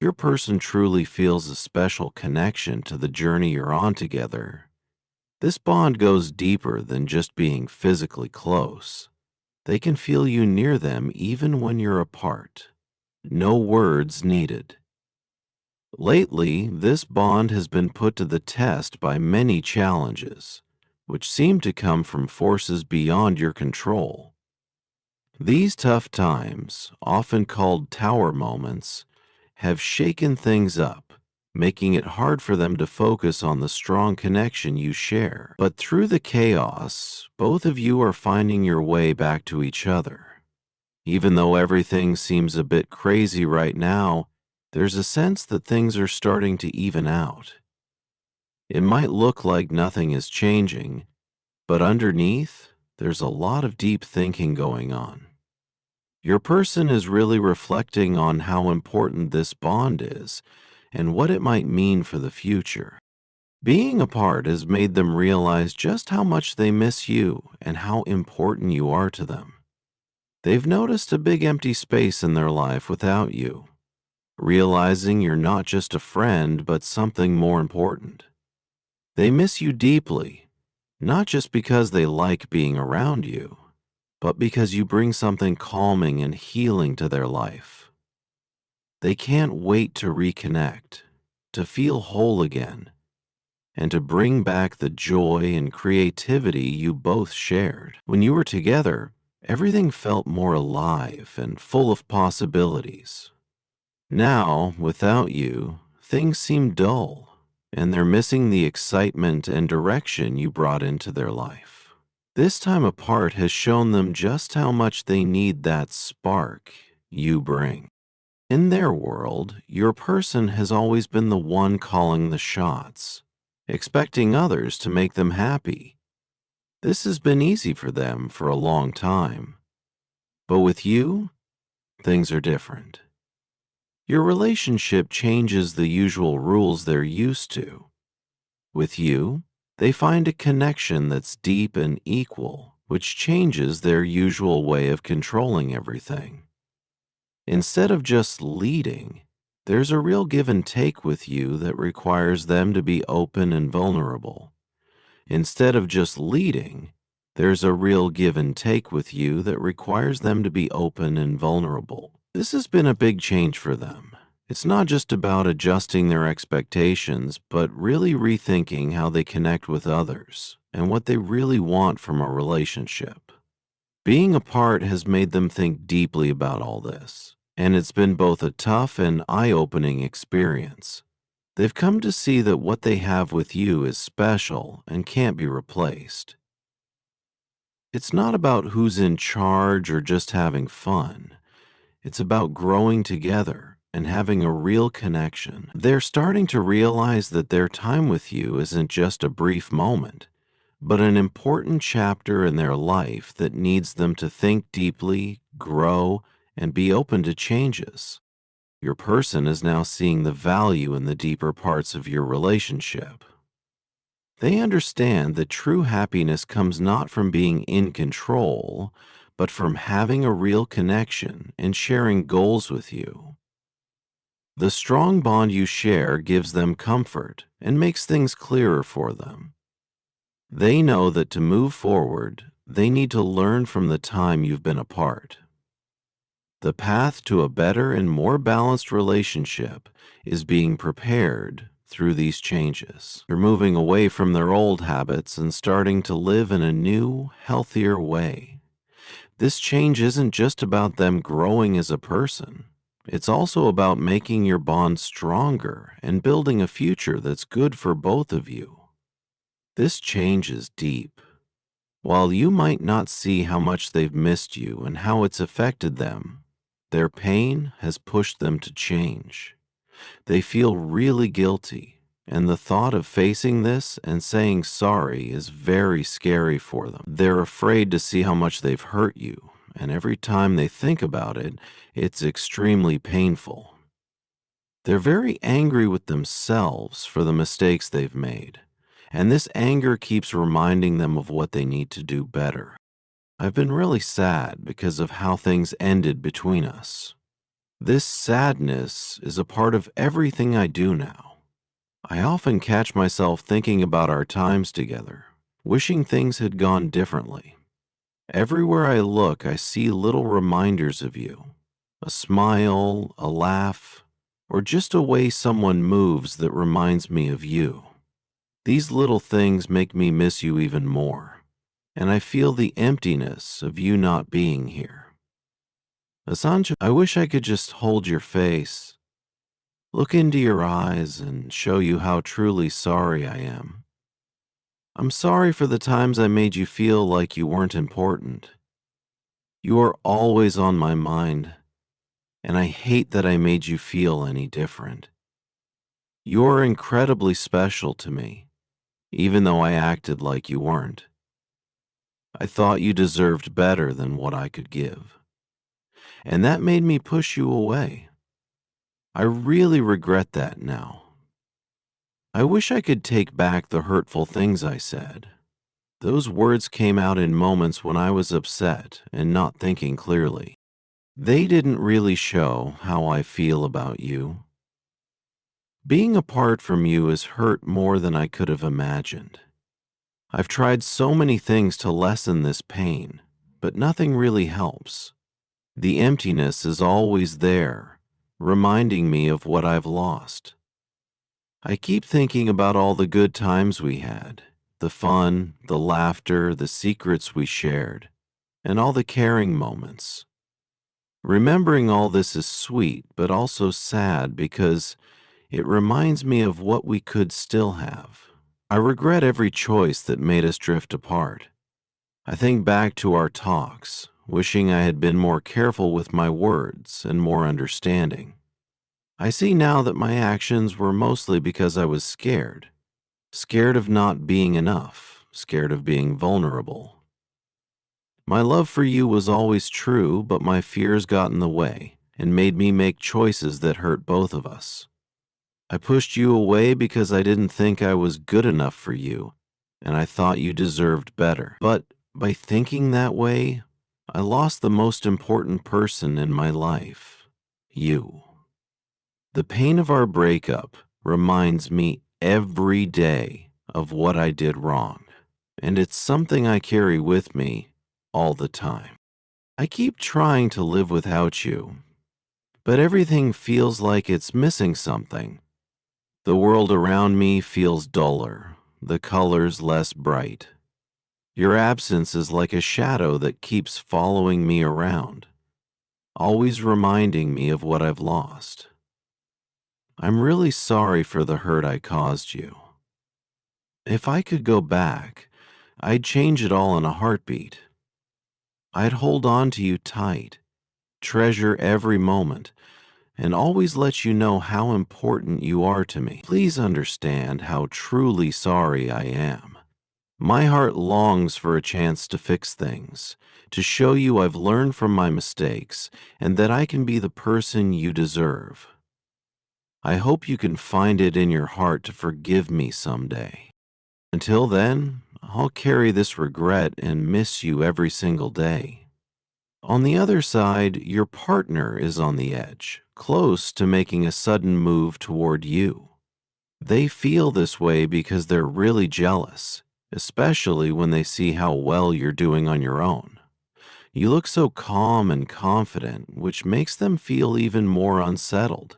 Your person truly feels a special connection to the journey you're on together. This bond goes deeper than just being physically close. They can feel you near them even when you're apart. No words needed. Lately, this bond has been put to the test by many challenges, which seem to come from forces beyond your control. These tough times, often called tower moments, have shaken things up, making it hard for them to focus on the strong connection you share. But through the chaos, both of you are finding your way back to each other. Even though everything seems a bit crazy right now, there's a sense that things are starting to even out. It might look like nothing is changing, but underneath, there's a lot of deep thinking going on. Your person is really reflecting on how important this bond is and what it might mean for the future. Being apart has made them realize just how much they miss you and how important you are to them. They've noticed a big empty space in their life without you, realizing you're not just a friend, but something more important. They miss you deeply, not just because they like being around you, but because you bring something calming and healing to their life. They can't wait to reconnect, to feel whole again, and to bring back the joy and creativity you both shared. When you were together, everything felt more alive and full of possibilities. Now, without you, things seem dull, and they're missing the excitement and direction you brought into their life. This time apart has shown them just how much they need that spark you bring. In their world, your person has always been the one calling the shots, expecting others to make them happy. This has been easy for them for a long time. But with you, things are different. Your relationship changes the usual rules they're used to. With you, they find a connection that's deep and equal, which changes their usual way of controlling everything. Instead of just leading, there's a real give and take with you that requires them to be open and vulnerable. Instead of just leading, there's a real give and take with you that requires them to be open and vulnerable. This has been a big change for them. It's not just about adjusting their expectations, but really rethinking how they connect with others and what they really want from a relationship. Being apart has made them think deeply about all this, and it's been both a tough and eye-opening experience. They've come to see that what they have with you is special and can't be replaced. It's not about who's in charge or just having fun. It's about growing together and having a real connection. They're starting to realize that their time with you isn't just a brief moment, but an important chapter in their life that needs them to think deeply, grow, and be open to changes. Your person is now seeing the value in the deeper parts of your relationship. They understand that true happiness comes not from being in control, but from having a real connection and sharing goals with you. The strong bond you share gives them comfort and makes things clearer for them. They know that to move forward, they need to learn from the time you've been apart. The path to a better and more balanced relationship is being prepared through these changes. They're moving away from their old habits and starting to live in a new, healthier way. This change isn't just about them growing as a person. It's also about making your bond stronger and building a future that's good for both of you. This change is deep. While you might not see how much they've missed you and how it's affected them, their pain has pushed them to change. They feel really guilty, and the thought of facing this and saying sorry is very scary for them. They're afraid to see how much they've hurt you, and every time they think about it, it's extremely painful. They're very angry with themselves for the mistakes they've made, and this anger keeps reminding them of what they need to do better. I've been really sad because of how things ended between us. This sadness is a part of everything I do now. I often catch myself thinking about our times together, wishing things had gone differently. Everywhere I look, I see little reminders of you. A smile, a laugh, or just a way someone moves that reminds me of you. These little things make me miss you even more, and I feel the emptiness of you not being here. Asanja, I wish I could just hold your face, look into your eyes, and show you how truly sorry I am. I'm sorry for the times I made you feel like you weren't important. You are always on my mind, and I hate that I made you feel any different. You're incredibly special to me, even though I acted like you weren't. I thought you deserved better than what I could give, and that made me push you away. I really regret that now. I wish I could take back the hurtful things I said. Those words came out in moments when I was upset and not thinking clearly. They didn't really show how I feel about you. Being apart from you has hurt more than I could have imagined. I've tried so many things to lessen this pain, but nothing really helps. The emptiness is always there, reminding me of what I've lost. I keep thinking about all the good times we had, the fun, the laughter, the secrets we shared, and all the caring moments. Remembering all this is sweet, but also sad because it reminds me of what we could still have. I regret every choice that made us drift apart. I think back to our talks, wishing I had been more careful with my words and more understanding. I see now that my actions were mostly because I was scared. Scared of not being enough, scared of being vulnerable. My love for you was always true, but my fears got in the way and made me make choices that hurt both of us. I pushed you away because I didn't think I was good enough for you, and I thought you deserved better. But by thinking that way, I lost the most important person in my life, you. The pain of our breakup reminds me every day of what I did wrong, and it's something I carry with me all the time. I keep trying to live without you, but everything feels like it's missing something. The world around me feels duller, the colors less bright. Your absence is like a shadow that keeps following me around, always reminding me of what I've lost. I'm really sorry for the hurt I caused you. If I could go back, I'd change it all in a heartbeat. I'd hold on to you tight, treasure every moment, and always let you know how important you are to me. Please understand how truly sorry I am. My heart longs for a chance to fix things, to show you I've learned from my mistakes and that I can be the person you deserve. I hope you can find it in your heart to forgive me someday. Until then, I'll carry this regret and miss you every single day. On the other side, your partner is on the edge, close to making a sudden move toward you. They feel this way because they're really jealous, especially when they see how well you're doing on your own. You look so calm and confident, which makes them feel even more unsettled.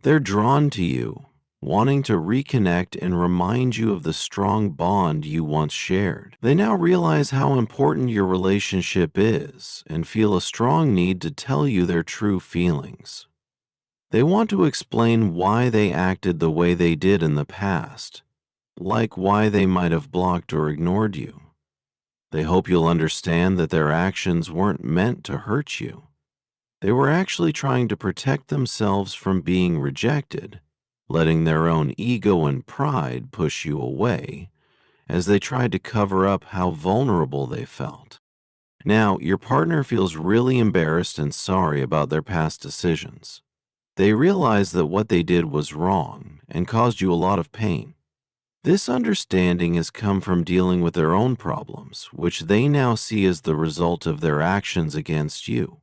They're drawn to you, wanting to reconnect and remind you of the strong bond you once shared. They now realize how important your relationship is and feel a strong need to tell you their true feelings. They want to explain why they acted the way they did in the past, like why they might have blocked or ignored you. They hope you'll understand that their actions weren't meant to hurt you. They were actually trying to protect themselves from being rejected, letting their own ego and pride push you away as they tried to cover up how vulnerable they felt. Now, your partner feels really embarrassed and sorry about their past decisions. They realize that what they did was wrong and caused you a lot of pain. This understanding has come from dealing with their own problems, which they now see as the result of their actions against you.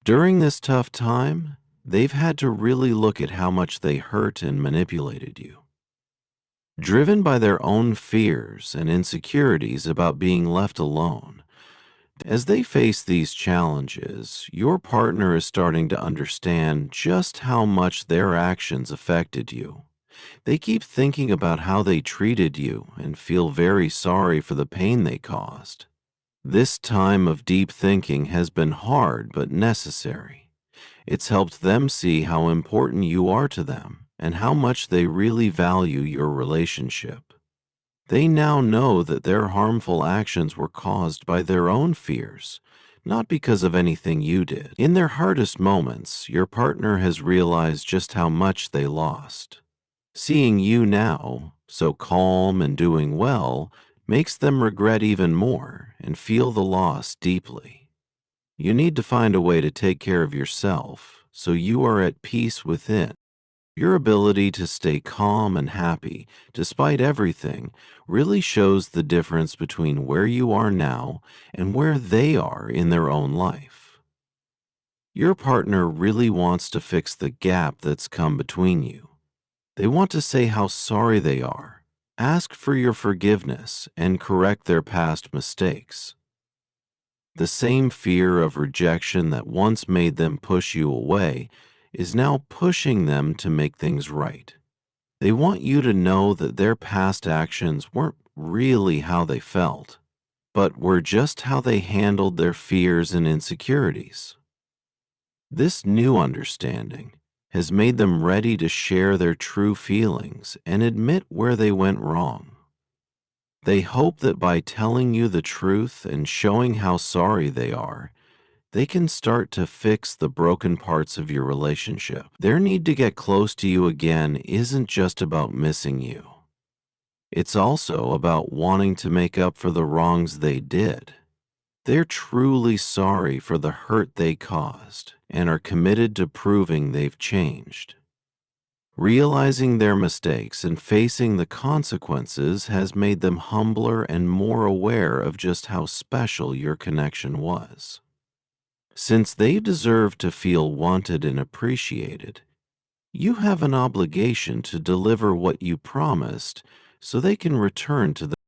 During this tough time, they've had to really look at how much they hurt and manipulated you. Driven by their own fears and insecurities about being left alone, as they face these challenges, your partner is starting to understand just how much their actions affected you. They keep thinking about how they treated you and feel very sorry for the pain they caused. This time of deep thinking has been hard but necessary. It's helped them see how important you are to them and how much they really value your relationship. They now know that their harmful actions were caused by their own fears, not because of anything you did. In their hardest moments, your partner has realized just how much they lost. Seeing you now, so calm and doing well, makes them regret even more and feel the loss deeply. You need to find a way to take care of yourself so you are at peace within. Your ability to stay calm and happy despite everything really shows the difference between where you are now and where they are in their own life. Your partner really wants to fix the gap that's come between you. They want to say how sorry they are, ask for your forgiveness, and correct their past mistakes. The same fear of rejection that once made them push you away is now pushing them to make things right. They want you to know that their past actions weren't really how they felt, but were just how they handled their fears and insecurities. This new understanding has made them ready to share their true feelings and admit where they went wrong. They hope that by telling you the truth and showing how sorry they are, they can start to fix the broken parts of your relationship. Their need to get close to you again isn't just about missing you. It's also about wanting to make up for the wrongs they did. They're truly sorry for the hurt they caused and are committed to proving they've changed. Realizing their mistakes and facing the consequences has made them humbler and more aware of just how special your connection was. Since they deserve to feel wanted and appreciated, you have an obligation to deliver what you promised so they can return to the